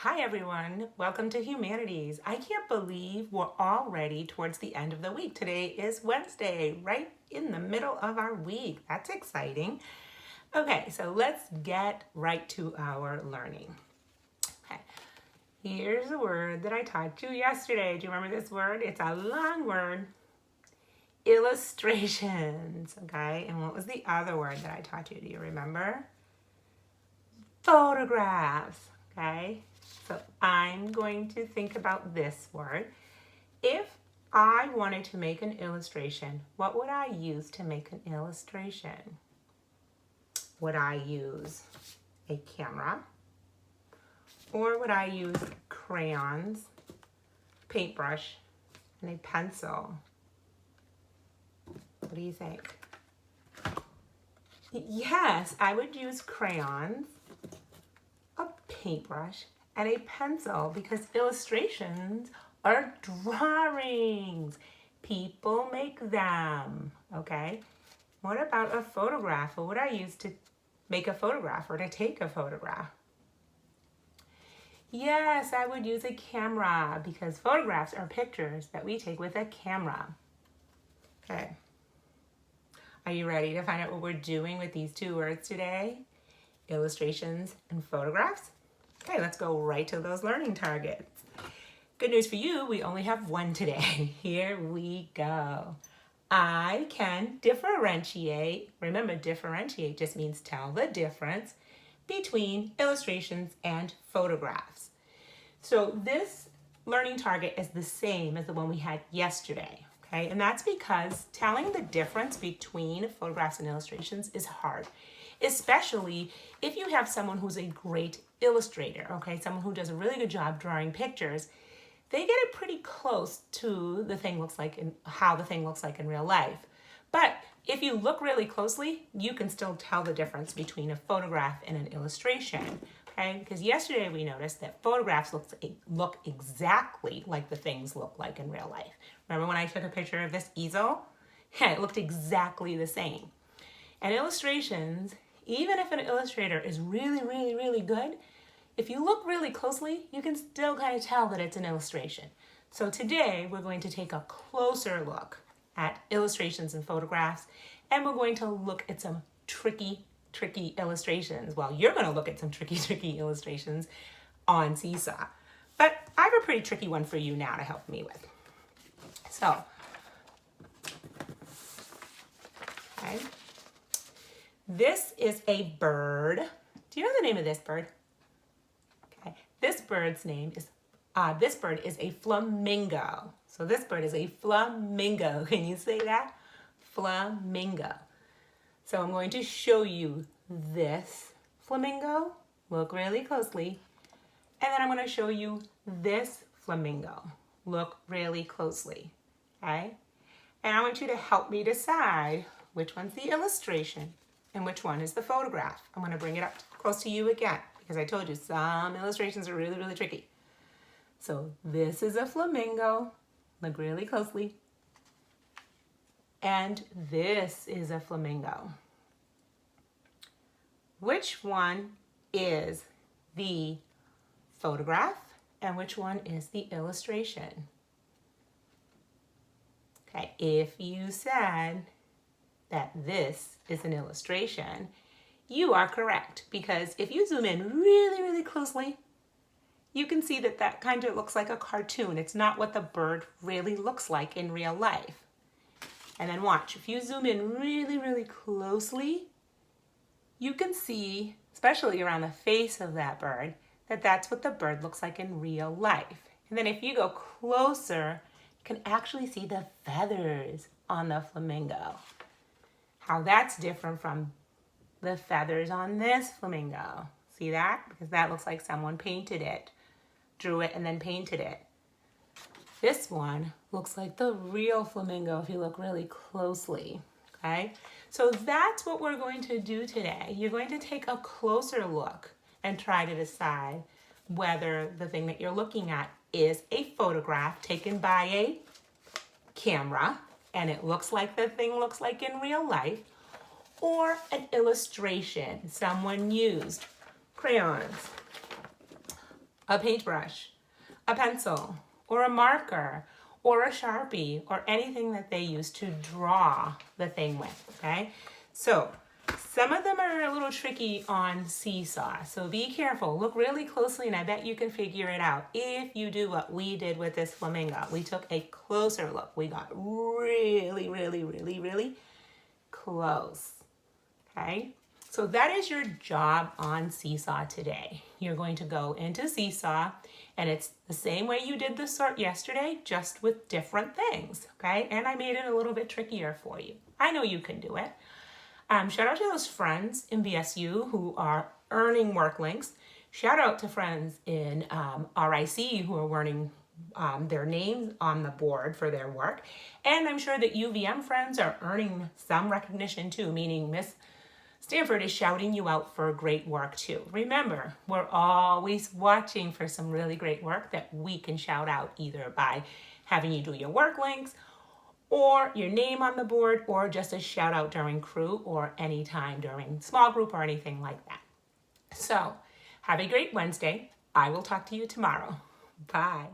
Hi everyone, welcome to Humanities. I can't believe we're already towards the end of the week. Today is Wednesday, right in the middle of our week. That's exciting. Okay, so let's get right to our learning. Okay, here's a word that I taught you yesterday. Do you remember this word? It's a long word. Illustrations, okay? And what was the other word that I taught you? Do you remember? Photographs, okay? So I'm going to think about this word. If I wanted to make an illustration, what would I use to make an illustration? Would I use a camera? Or would I use crayons, paintbrush, and a pencil? What do you think? Yes, I would use crayons, a paintbrush, and a pencil because illustrations are drawings. People make them, okay? What about a photograph? What would I use to make a photograph or to take a photograph? Yes, I would use a camera because photographs are pictures that we take with a camera. Okay. Are you ready to find out what we're doing with these two words today? Illustrations and photographs? Okay, let's go right to those learning targets. Good news for you, we only have one today. Here we go. I can differentiate. Remember, differentiate just means tell the difference between illustrations and photographs. So this learning target is the same as the one we had yesterday. Okay, and that's because telling the difference between photographs and illustrations is hard, especially if you have someone who's a great illustrator, okay, someone who does a really good job drawing pictures. They get it pretty close to the thing looks like in how the thing looks like in real life. But if you look really closely, you can still tell the difference between a photograph and an illustration. Okay, because yesterday we noticed that photographs look exactly like the things look like in real life. Remember when I took a picture of this easel? Yeah, it looked exactly the same. And illustrations, even if an illustrator is really good, if you look really closely, you can still kind of tell that it's an illustration. So today we're going to take a closer look at illustrations and photographs, and we're going to look at some tricky illustrations. Well, you're going to look at some tricky illustrations on Seesaw. But I have a pretty tricky one for you now to help me with. So, okay. This is a bird. Do you know the name of this bird? Okay. This bird is a flamingo. So this bird is a flamingo. Can you say that? Flamingo. So I'm going to show you this flamingo. Look really closely. And then I'm going to show you this flamingo. Look really closely. Okay? And I want you to help me decide which one's the illustration and which one is the photograph. I'm going to bring it up close to you again because I told you some illustrations are really tricky. So this is a flamingo. Look really closely. And this is a flamingo. Which one is the photograph and which one is the illustration? Okay, if you said that this is an illustration, you are correct because if you zoom in really closely, you can see that that kind of looks like a cartoon. It's not what the bird really looks like in real life. And then watch, if you zoom in really closely, you can see, especially around the face of that bird, that that's what the bird looks like in real life. And then if you go closer, you can actually see the feathers on the flamingo. How that's different from the feathers on this flamingo. See that? Because that looks like someone painted it, drew it, and then painted it. This one looks like the real flamingo if you look really closely, okay? So that's what we're going to do today. You're going to take a closer look and try to decide whether the thing that you're looking at is a photograph taken by a camera, and it looks like the thing looks like in real life, or an illustration. Someone used crayons, a paintbrush, a pencil, or a marker, or a Sharpie, or anything that they use to draw the thing with, okay? So some of them are a little tricky on Seesaw, so be careful. Look really closely, and I bet you can figure it out if you do what we did with this flamingo. We took a closer look. We got really, really, really, really close, okay? So that is your job on Seesaw today. You're going to go into Seesaw, and it's the same way you did the sort yesterday, just with different things, okay? And I made it a little bit trickier for you. I know you can do it. Shout out to those friends in BSU who are earning work links. Shout out to friends in RIC who are earning their names on the board for their work. And I'm sure that UVM friends are earning some recognition too, meaning Miss Stanford is shouting you out for great work too. Remember, we're always watching for some really great work that we can shout out either by having you do your work links or your name on the board or just a shout out during crew or anytime during small group or anything like that. So have a great Wednesday. I will talk to you tomorrow. Bye.